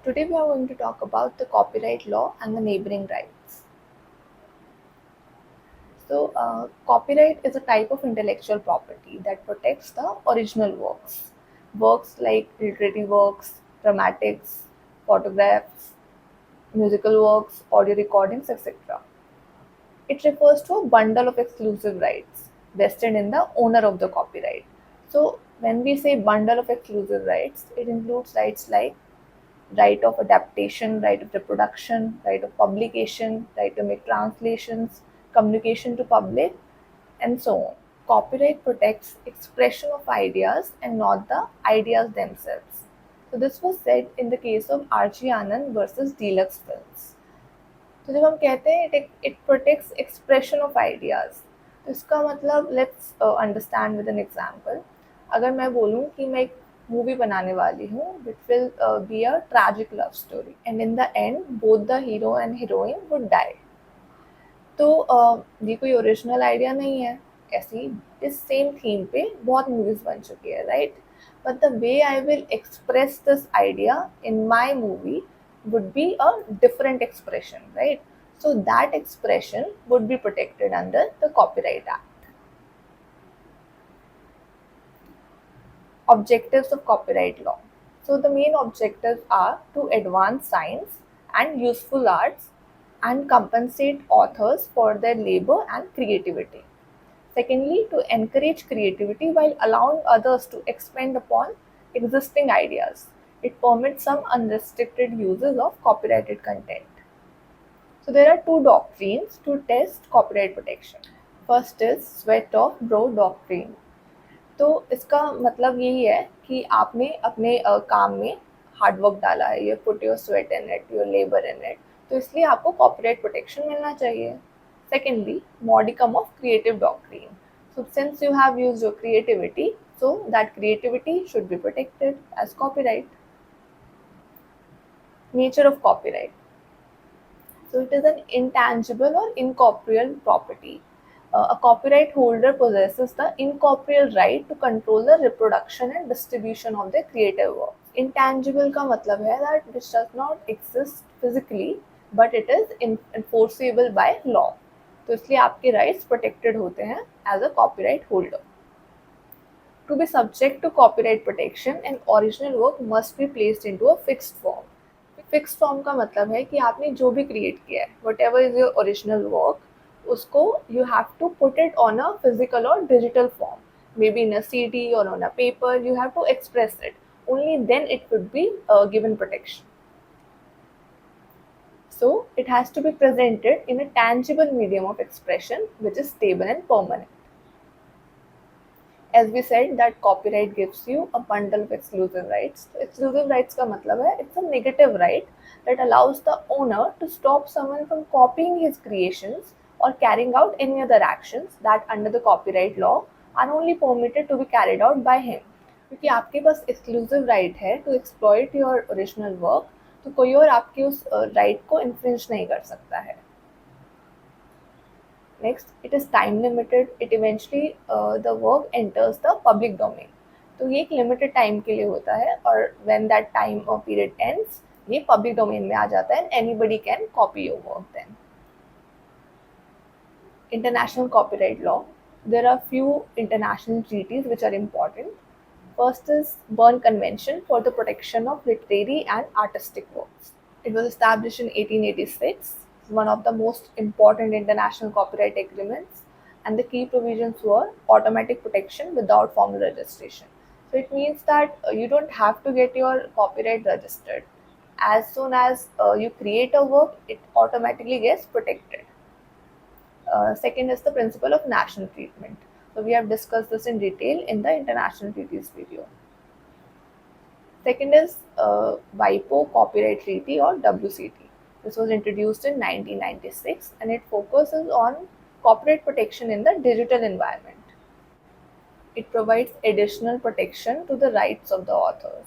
Today we are going to talk about the copyright law and the neighboring rights. Copyright is a type of intellectual property that protects the original works. Works like literary works, dramatics, photographs, musical works, audio recordings, etc. It refers to a bundle of exclusive rights vested in the owner of the copyright. So, when we say bundle of exclusive rights, it includes rights like right of adaptation, right of reproduction, right of publication, right to make translations, communication to public, and so on. Copyright protects expression of ideas and not the ideas themselves. So this was said in the case of R.G. Anand versus Deluxe Films. तो जब हम कहते हैं it protects expression of ideas, तो इसका मतलब let's understand with an example. अगर मैं बोलूँ कि मैं एक मूवी बनाने वाली हूँ which will be a tragic love story and in the end both the hero and heroine would die, तो ये कोई ओरिजिनल आइडिया नहीं है. ऐसी इस सेम थीम पे बहुत मूवीज बन चुकी है, right? But the way I will express this idea in my movie would be a different expression, right? So that expression would be protected under the Copyright Act. Objectives of copyright law. So the main objectives are to advance science and useful arts and compensate authors for their labor and creativity. Secondly, to encourage creativity while allowing others to expand upon existing ideas. It permits some unrestricted uses of copyrighted content. So there are two doctrines to test copyright protection. First is sweat of brow doctrine. तो इसका मतलब यही है कि आपने अपने काम में हार्डवर्क डाला है, you put your sweat in it, your labour in it, तो इसलिए आपको कॉपीराइट प्रोटेक्शन मिलना चाहिए. Secondly, modicum of creative doctrine. So since you have used your creativity, so that creativity should be protected as copyright. Nature of copyright. So it is an intangible or incorporeal property. A copyright holder possesses the incorporeal right to control the reproduction and distribution of their creative work. Intangible का मतलब है that which does not exist physically but it is enforceable by law. तो इसलिए आपके rights protected होते हैं as a copyright holder. To be subject to copyright protection, an original work must be placed into a fixed form. Fix form का मतलब है कि आपने जो भी क्रिएट किया है, whatever is your original work, उसको you have to put it on a physical और digital form, maybe in a CD और on a paper. You have to express it, only then it would be given protection. So it has to be presented in a tangible medium of expression which is stable and permanent. As we said that copyright gives you a bundle of exclusive rights. So exclusive rights का मतलब है it's a negative right that allows the owner to stop someone from copying his creations or carrying out any other actions that under the copyright law are only permitted to be carried out by him. क्योंकि आपके पास exclusive right है to exploit your original work, तो कोई और आपके उस right को infringe नहीं कर सकता है. Next, it is time limited. It eventually the work enters the public domain. तो ये एक limited time के लिए होता है और when that time or period ends, ये public domain में आ जाता है and anybody can copy your work then. International copyright law. There are few international treaties which are important. First is Berne Convention for the Protection of Literary and Artistic Works. It was established in 1886, one of the most important international copyright agreements, and the key provisions were automatic protection without formal registration. So it means that you don't have to get your copyright registered. As soon as you create a work, it automatically gets protected. Second is the principle of national treatment. So we have discussed this in detail in the international treaties video. Second is WIPO Copyright Treaty or WCT. This was introduced in 1996 and it focuses on copyright protection in the digital environment. It provides additional protection to the rights of the authors.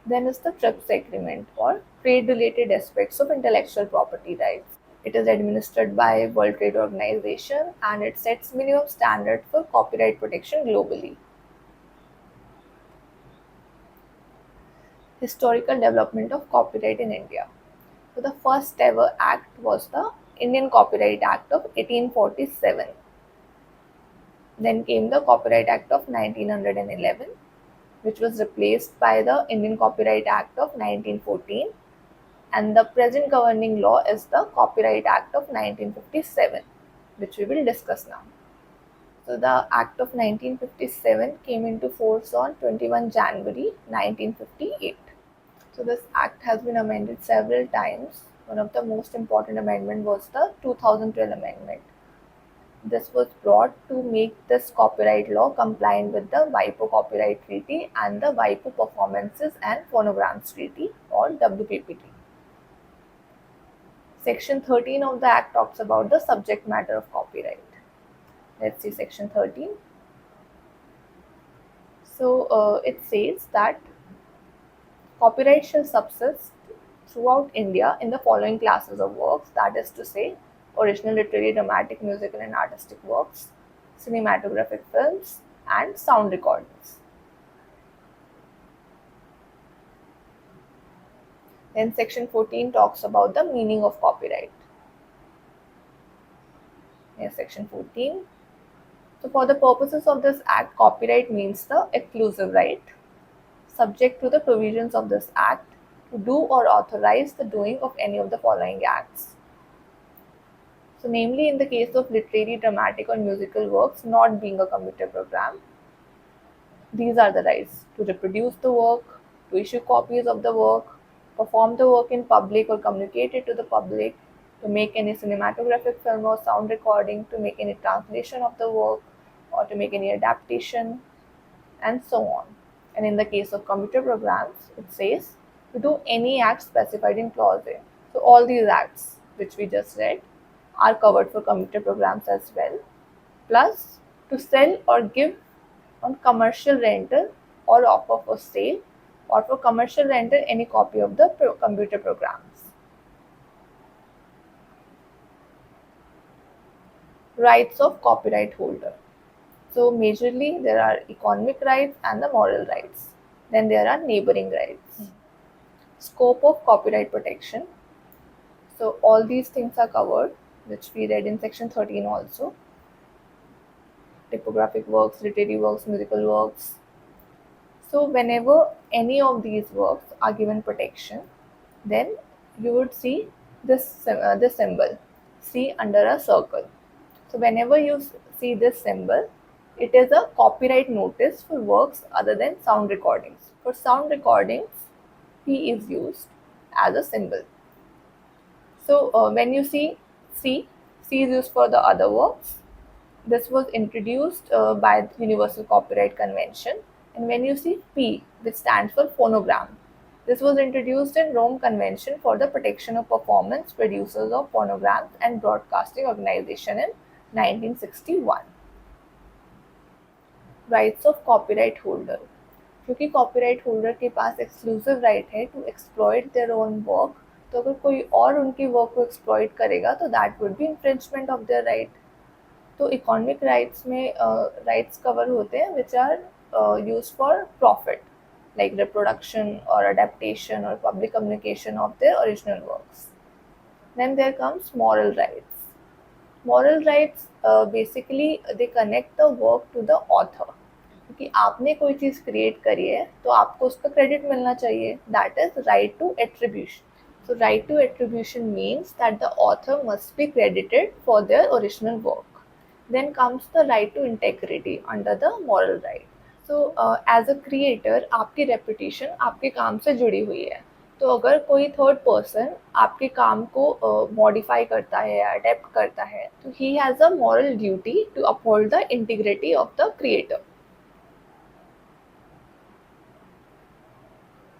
Then is the TRIPS Agreement or Trade Related Aspects of Intellectual Property Rights. It is administered by World Trade Organization and it sets minimum standards for copyright protection globally. Historical development of copyright in India. So the first ever act was the Indian Copyright Act of 1847. Then came the Copyright Act of 1911, which was replaced by the Indian Copyright Act of 1914, and the present governing law is the Copyright Act of 1957, which we will discuss now. So the Act of 1957 came into force on 21 January 1958. So this act has been amended several times. One of the most important amendment was the 2012 amendment. This was brought to make this copyright law compliant with the WIPO Copyright Treaty and the WIPO Performances and Phonograms Treaty, or WPPT. Section 13 of the Act talks about the subject matter of copyright. Let's see Section 13. So it says that copyright shall subsist throughout India in the following classes of works, that is to say, original literary, dramatic, musical and artistic works, cinematographic films and sound recordings. Then Section 14 talks about the meaning of copyright. Here's Section 14. So for the purposes of this Act, copyright means the exclusive right, subject to the provisions of this Act, to do or authorize the doing of any of the following acts. So namely, in the case of literary, dramatic or musical works not being a computer program, these are the rights: to reproduce the work, to issue copies of the work, perform the work in public or communicate it to the public, to make any cinematographic film or sound recording, to make any translation of the work, or to make any adaptation, and so on. And in the case of computer programs, it says to do any act specified in clause A. So all these acts which we just read are covered for computer programs as well. Plus, to sell or give on commercial rental or offer for sale or for commercial rental any copy of the computer programs. Rights of copyright holder. So majorly there are economic rights and the moral rights. Then there are neighboring rights. Scope of copyright protection. So all these things are covered, which we read in Section 13 also. Typographic works, literary works, musical works. So whenever any of these works are given protection, then you would see this symbol, C under a circle. So whenever you see this symbol, it is a copyright notice for works other than sound recordings. For sound recordings, P is used as a symbol. So when you see C, C is used for the other works. This was introduced by the Universal Copyright Convention. And when you see P, which stands for phonogram, this was introduced in Rome Convention for the Protection of Performance Producers of Phonograms and Broadcasting Organization in 1961. Rights of copyright holder, क्योंकि copyright holder के पास exclusive right है to exploit their own work, तो अगर कोई और उनकी work को एक्सप्लॉइट करेगा तो that would be infringement of their right. तो इकोनॉमिक राइट्स में राइट्स कवर होते हैं which are use for profit, like reproduction or adaptation or public communication of their original works. Then there comes moral rights. Moral rights basically they connect the work to the author. क्योंकि आपने कोई चीज़ create करी है तो आपको उसका credit मिलना चाहिए. That is right to attribution. So right to attribution means that the author must be credited for their original work. Then comes the right to integrity under the moral right. So as a creator, आपकी reputation आपके काम से जुड़ी हुई है. तो अगर कोई थर्ड पर्सन आपके काम को मॉडिफाई करता है या अडेप्ट करता है तो ही has a moral duty to uphold the integrity of the creator.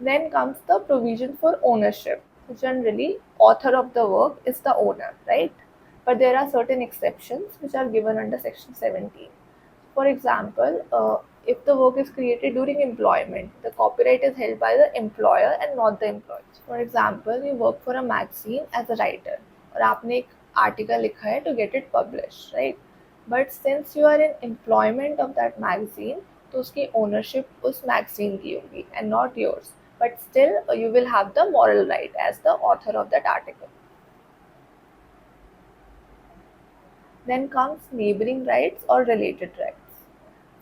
Then comes the provision for ownership. So generally, author of the work is the owner, right? But there are certain exceptions which are given under Section 17. For example, if the work is created during employment, the copyright is held by the employer and not the employee. For example, you work for a magazine as a writer और आपने एक article लिखा है to get it published, right? But since you are in employment of that magazine, तो उसकी ownership उस magazine की होगी and not yours. but still you will have the moral right as the author of that article. Then comes neighboring rights or related rights.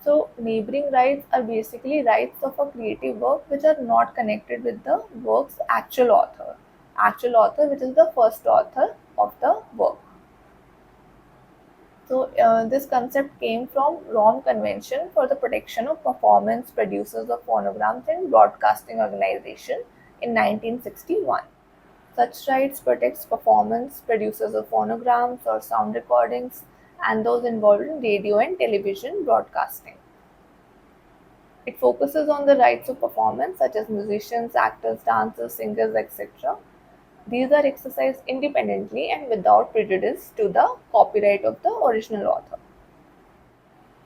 So neighboring rights are basically rights of a creative work which are not connected with the work's actual author. Actual author, which is the first author of the work. So this concept came from Rome Convention for the Protection of Performance Producers of Phonograms and Broadcasting Organization in 1961. Such rights protects performance producers of phonograms or sound recordings and those involved in radio and television broadcasting. It focuses on the rights of performance such as musicians, actors, dancers, singers, etc. These are exercised independently and without prejudice to the copyright of the original author.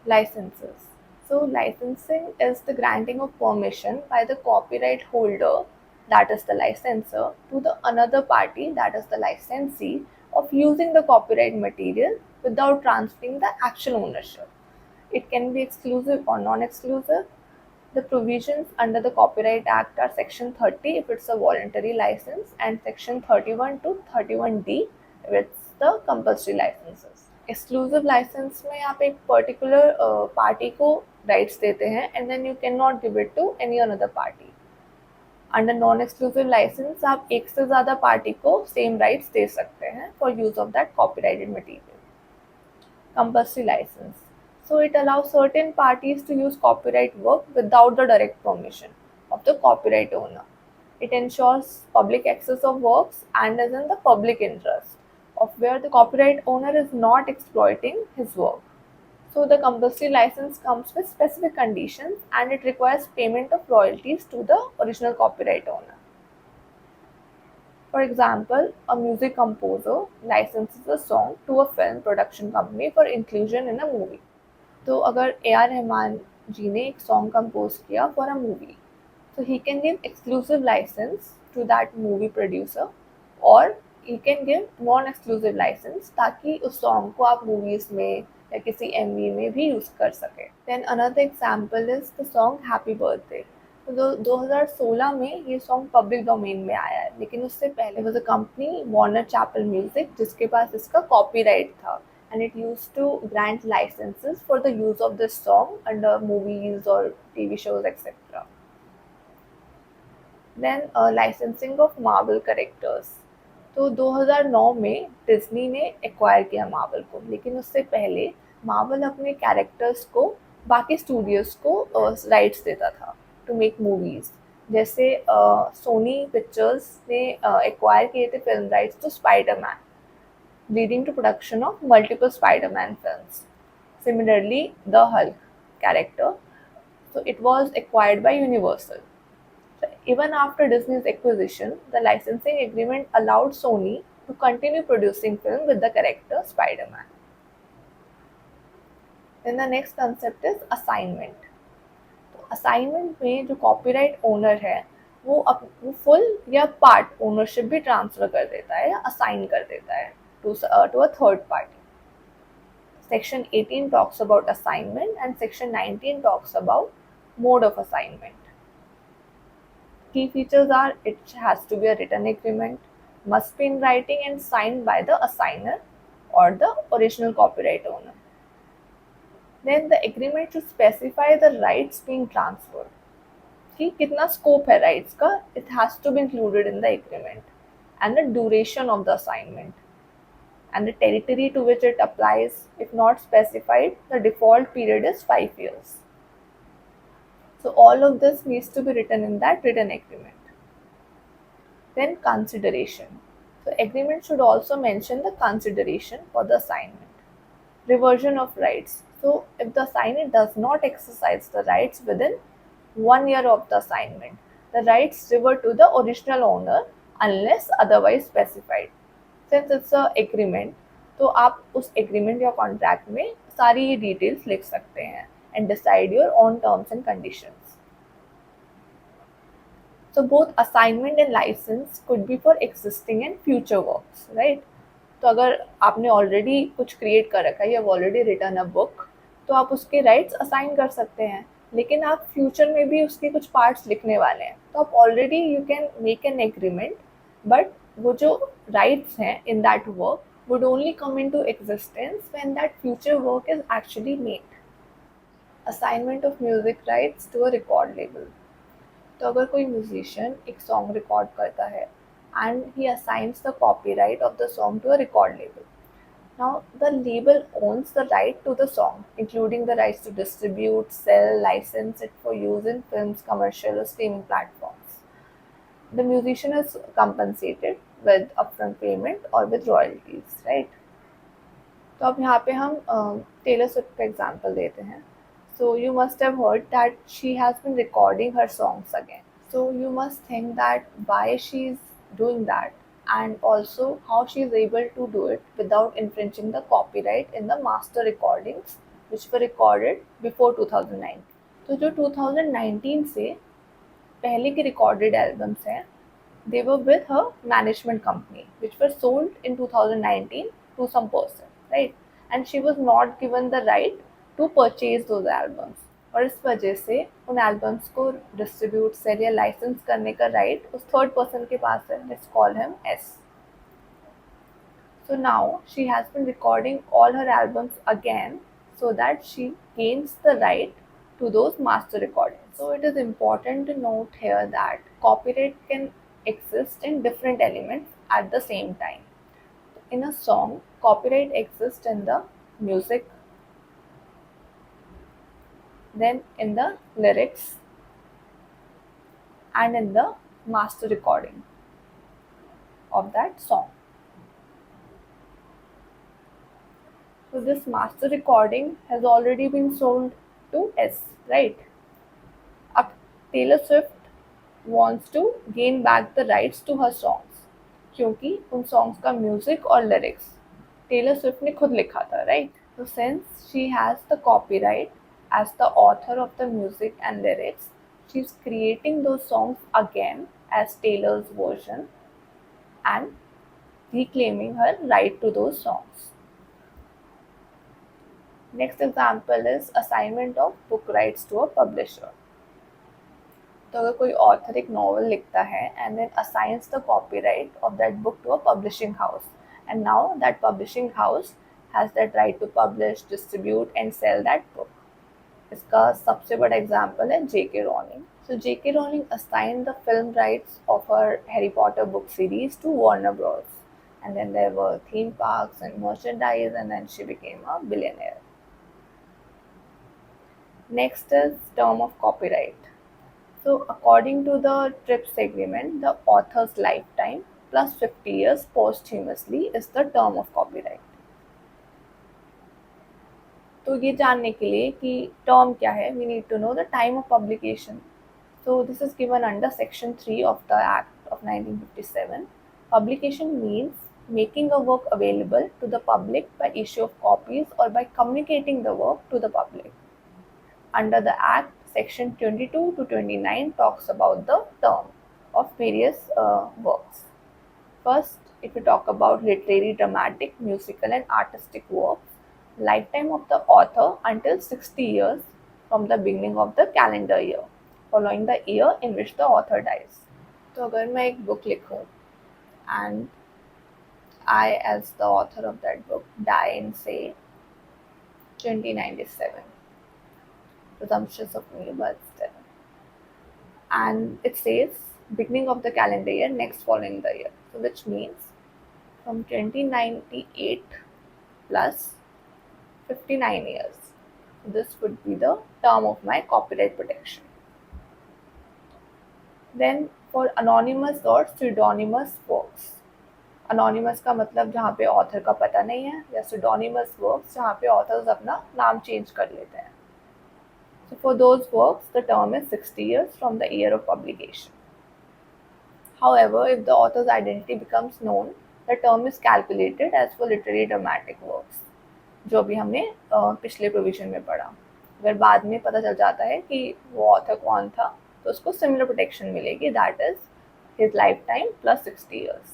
Licenses. So, licensing is the granting of permission by the copyright holder, that is the licensor, to the another party, that is the licensee, of using the copyright material without transferring the actual ownership. It can be exclusive or non-exclusive. The provisions under the Copyright Act are Section 30 if it's a voluntary license and Section 31 to 31D if it's the compulsory licenses. Exclusive licence में आप एक particular party को rights देते हैं and then you can not give it to any another party. Under non exclusive licence आप एक से ज़्यादा पार्टी को सेम राइट्स दे सकते हैं for use of that copyrighted material. Compulsory licence. So it allows certain parties to use copyright work without the direct permission of the copyright owner. It ensures public access of works and is in the public interest of where the copyright owner is not exploiting his work. So the compulsory license comes with specific conditions and it requires payment of royalties to the original copyright owner. For example, a music composer licenses a song to a film production company for inclusion in a movie. तो अगर A.R. Rahman ji ने एक song compose किया for a movie, तो he can give exclusive licence to that movie producer और he can give non exclusive licence ताकि उस song को आप मूवीज में या किसी MV में भी यूज़ कर सके. Then another example is the song happy birthday. तो 2016 में ये सॉन्ग पब्लिक डोमेन में आया है, लेकिन उससे पहले was a company Warner Chappell music जिसके पास इसका कॉपीराइट था. And it used to grant licenses for the use of this song under movies or TV shows, etc. Then licensing of Marvel characters. तो 2009 में डिज्नी ने acquire किया Marvel को, लेकिन उससे पहले मार्वल अपने कैरेक्टर्स को बाकी स्टूडियोज को राइट्स देता था टू मेक मूवीज. जैसे सोनी पिक्चर्स ने एक्वायर किए थे film rights to Spiderman, leading to production of multiple Spider-Man films. Similarly, the Hulk character, so it was acquired by Universal. So even after Disney's acquisition, the licensing agreement allowed Sony to continue producing film with the character Spider-Man. Then the next concept is assignment. तो assignment में जो copyright owner है वो full या part ownership भी transfer कर देता है या assign कर देता है to a third party. Section 18 talks about assignment and Section 19 talks about mode of assignment. Key features are it has to be a written agreement, must be in writing and signed by the assigner or the original copyright owner. Then the agreement should specify the rights being transferred. कि कितना scope है rights का, it has to be included in the agreement, and the duration of the assignment. And the territory to which it applies, if not specified, the default period is 5 years. So all of this needs to be written in that written agreement. Then consideration. So agreement should also mention the consideration for the assignment. Reversion of rights. So if the assignee does not exercise the rights within 1 year of the assignment, the rights revert to the original owner unless otherwise specified. Since it's a agreement, तो आप उस agreement या contract में सारी ये details लिख सकते हैं and decide your own terms and conditions. So both assignment and license could be for existing and future works, right? तो अगर आपने already कुछ create कर रखा है, you have already written a book, तो आप उसके rights assign कर सकते हैं. लेकिन आप फ्यूचर में भी उसके कुछ पार्ट्स लिखने वाले हैं, तो आप already you can make an agreement, but वो जो राइट्स हैं in that work would only come into existence when that future work is actually made. Assignment of music rights to a record label. तो अगर कोई musician एक song record करता है and he assigns the copyright of the song to a record label. Now, the label owns the right to the song, including the rights to distribute, sell, license it for use in films, commercial, or streaming platforms. The musician is compensated with upfront payment or with royalties, right? तो अब यहाँ पे हम Taylor Swift का example देते हैं. So you must have heard that she has been recording her songs again. So you must think that why she is doing that, and also how she is able to do it without infringing the copyright in the master recordings which were recorded before 2009. तो जो 2019 से पहले के recorded albums हैं, they were with her management company which were sold in 2019 to some person, right? And she was not given the right to purchase those albums. और इस वजह से उन एल्बम्स को डिस्ट्रीब्यूट, सेल या लाइसेंस करने का राइट उस थर्ड पर्सन के पास है. Let's call him S. So now she has been recording all her albums again so that she gains the right to those master recordings. So it is important to note here that copyright can exist in different elements at the same time. In a song, copyright exists in the music, then in the lyrics, and in the master recording of that song. So this master recording has already been sold to S, right? Up Taylor Swift wants to gain back the rights to her songs, क्योंकि उन songs का music और lyrics Taylor Swift ने खुद लिखा था, right? So since she has the copyright as the author of the music and lyrics, she's creating those songs again as Taylor's version and reclaiming her right to those songs. Next example is assignment of book rights to a publisher. तो अगर कोई author एक novel लिखता है and then assigns the copyright of that book to a publishing house, and now that publishing house has that right to publish, distribute and sell that book. इसका सबसे बड़ा example है J K Rowling. So J.K. Rowling assigned the film rights of her Harry Potter book series to Warner Bros. And then there were theme parks and merchandise, and then she became a billionaire. Next is term of copyright. So according to the TRIPS agreement, the author's lifetime plus 50 years posthumously is the term of copyright. तो ये जानने के लिए कि term क्या है, we need to know the time of publication. So this is given under Section 3 of the Act of 1957. Publication means making a work available to the public by issue of copies or by communicating the work to the public. Under the Act, Section 22 to 29 talks about the term of various works. First, if we talk about literary, dramatic, musical and artistic works, lifetime of the author until 60 years from the beginning of the calendar year, following the year in which the author dies. तो अगर मैं एक book लिखूं and I as the author of that book die in say 2097, presumptuous of me but still, and it says beginning of the calendar year next following the year, so which means from 2098 plus 59 years. This would be the term of my copyright protection. Then for anonymous or pseudonymous works. Anonymous का मतलब जहाँ पे author का पता नहीं है, या pseudonymous works जहाँ पे authors अपना नाम change कर लेते हैं. So for those works, the term is 60 years from the year of publication. However, if the author's identity becomes known, the term is calculated as for literary dramatic works, जो भी हमने पिछले provision में पढ़ा. अगर बाद में पता चल जाता है कि वो ऑथर कौन था, तो उसको सिमिलर प्रोटेक्शन मिलेगी, that is his life time plus 60 years.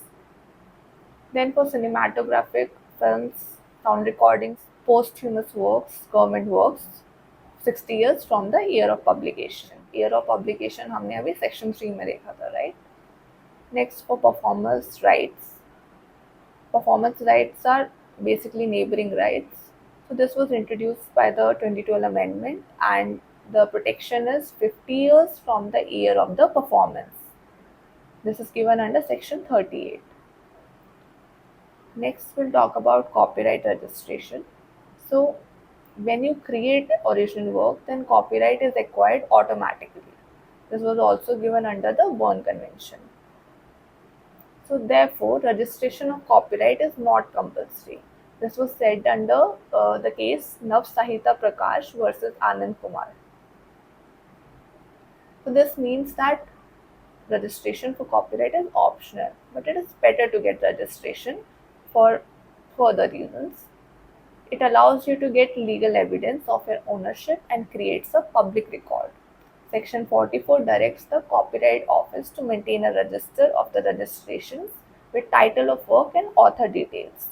Then for cinematographic films, sound recordings, posthumous works, government works, 60 years from the year of publication. Year of publication हमने अभी section 3 में देखा था, right? Next, for performance rights. Performance rights are basically neighboring rights. So this was introduced by the 2012 amendment, and the protection is 50 years from the year of the performance. This is given under section 38. Next, we'll talk about copyright registration. So when you create original work, then copyright is acquired automatically. This was also given under the Berne Convention. So therefore, registration of copyright is not compulsory. This was said under the case Nav Sahita Prakash versus Anand Kumar. So this means that registration for copyright is optional, but it is better to get registration for further reasons. It allows you to get legal evidence of your ownership and creates a public record. Section 44 directs the Copyright Office to maintain a register of the registrations with title of work and author details.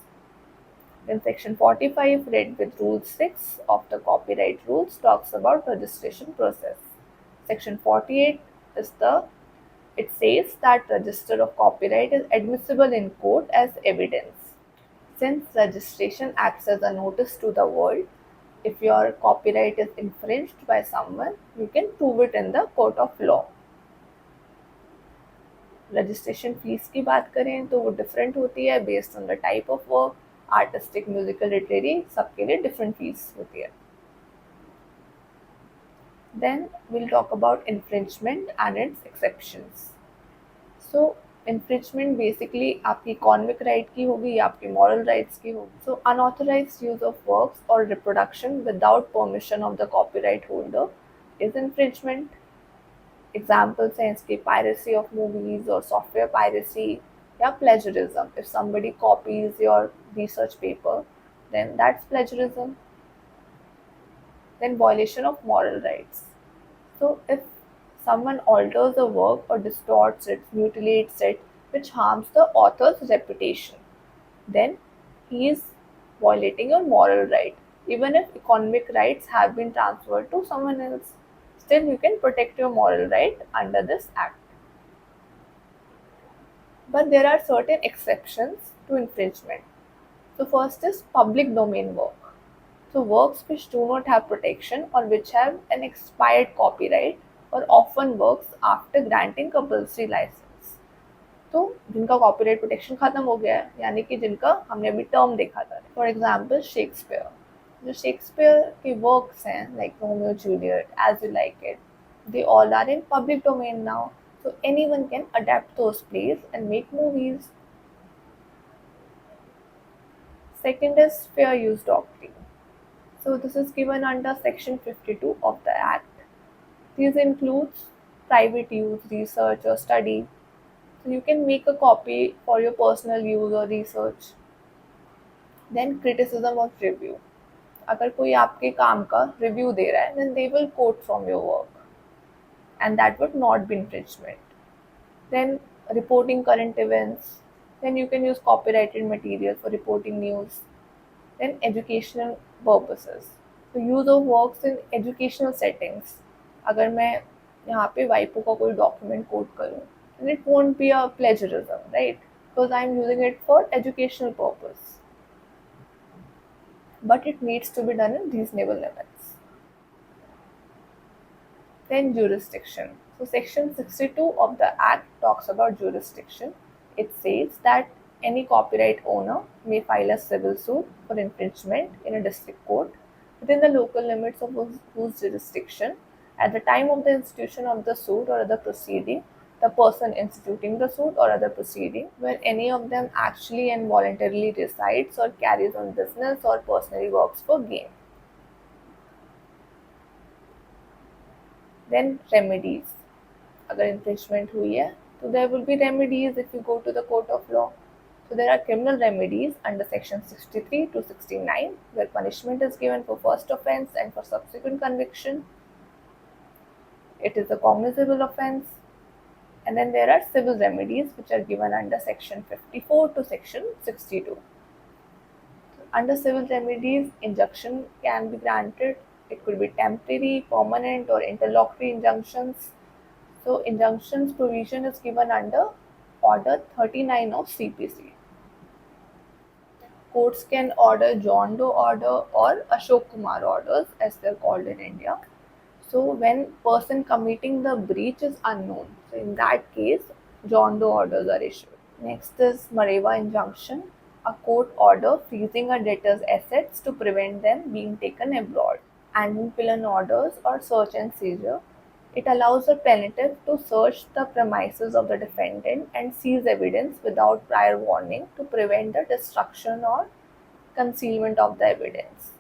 Then Section 45, read with Rule 6 of the Copyright Rules, talks about registration process. Section 48 it says that register of copyright is admissible in court as evidence. Since registration acts as a notice to the world, if your copyright is infringed by someone, you can prove it in the court of law. Registration fees की बात करें तो वो different होती है based on the type of work. Artistic, musical, literary सबके लिए different fees होती है. Then will talk about infringement and its exceptions. So infringement basically आपकी इकोनॉमिक राइट की होगी या आपकी मॉरल राइट्स की होगी. So unauthorised use of works और reproduction without permission of the copyright holder is infringement. Examples हैं इसके piracy of movies or software piracy या plagiarism. If somebody copies your research paper, then that's plagiarism. Then violation of moral rights. So if someone alters a work or distorts it, mutilates it, which harms the author's reputation, then he is violating your moral right. Even if economic rights have been transferred to someone else, still you can protect your moral right under this act. But there are certain exceptions to infringement. So first is public domain work. So works which do not have protection or which have an expired copyright or often works after granting compulsory license. तो जिनका copyright protection खत्म हो गया है, यानी कि जिनका हमने अभी टर्म देखा था. For example Shakespeare. जो शेक्सपियर के वर्क्स हैं like Romeo Juliet, as you like it, they all are in public domain now, so anyone can adapt those plays and make movies. Second is fair use doctrine. So this is given under section 52 of the act. These includes private use, research or study. So you can make a copy for your personal use or research. Then criticism of review. अगर कोई आपके काम का review दे रहा है, then they will quote from your work, and that would not be infringement. Then reporting current events. Then you can use copyrighted material for reporting news. Then educational purposes. So use of works in educational settings. अगर मैं यहाँ पे वाइपो का कोई document coat करूँ, then it won't be a plagiarism, right? Because I'm using it for educational purpose. But it needs to be done in reasonable limits. Then jurisdiction. So section 62 of the act talks about jurisdiction. It says that any copyright owner may file a civil suit for infringement in a district court within the local limits of whose jurisdiction at the time of the institution of the suit or other proceeding, the person instituting the suit or other proceeding, where any of them actually and voluntarily resides or carries on business or personally works for gain. Then remedies. अगर infringement हुई है, so there will be remedies if you go to the court of law. So there are criminal remedies under section 63 to 69, where punishment is given for first offence and for subsequent conviction. It is a cognizable offence. And then there are civil remedies which are given under section 54 to section 62. Under civil remedies, injunction can be granted, It could be temporary, permanent, or interlocutory injunctions. So, injunctions provision is given under Order 39 of CPC. Courts can order John Doe order or Ashok Kumar orders, as they're called in India. So, when person committing the breach is unknown, so in that case, John Doe orders are issued. Next is Mareva injunction, a court order freezing a debtor's assets to prevent them being taken abroad. Andenpillen orders or search and seizure. It allows the plaintiff to search the premises of the defendant and seize evidence without prior warning to prevent the destruction or concealment of the evidence.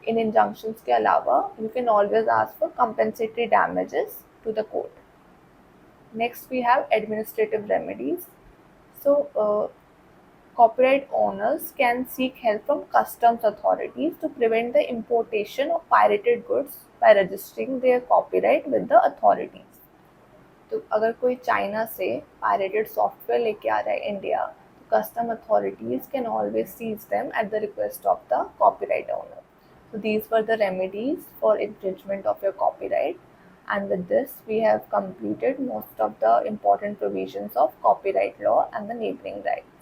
In injunctions के अलावा you can always ask for compensatory damages to the court. Next we have administrative remedies. So copyright owners can seek help from customs authorities to prevent the importation of pirated goods by registering their copyright with the authorities. तो अगर कोई China से pirated software लेके आ रहा है India, तो custom authorities can always seize them at the request of the copyright owner. So these were the remedies for infringement of your copyright, and with this we have completed most of the important provisions of copyright law and the neighboring rights.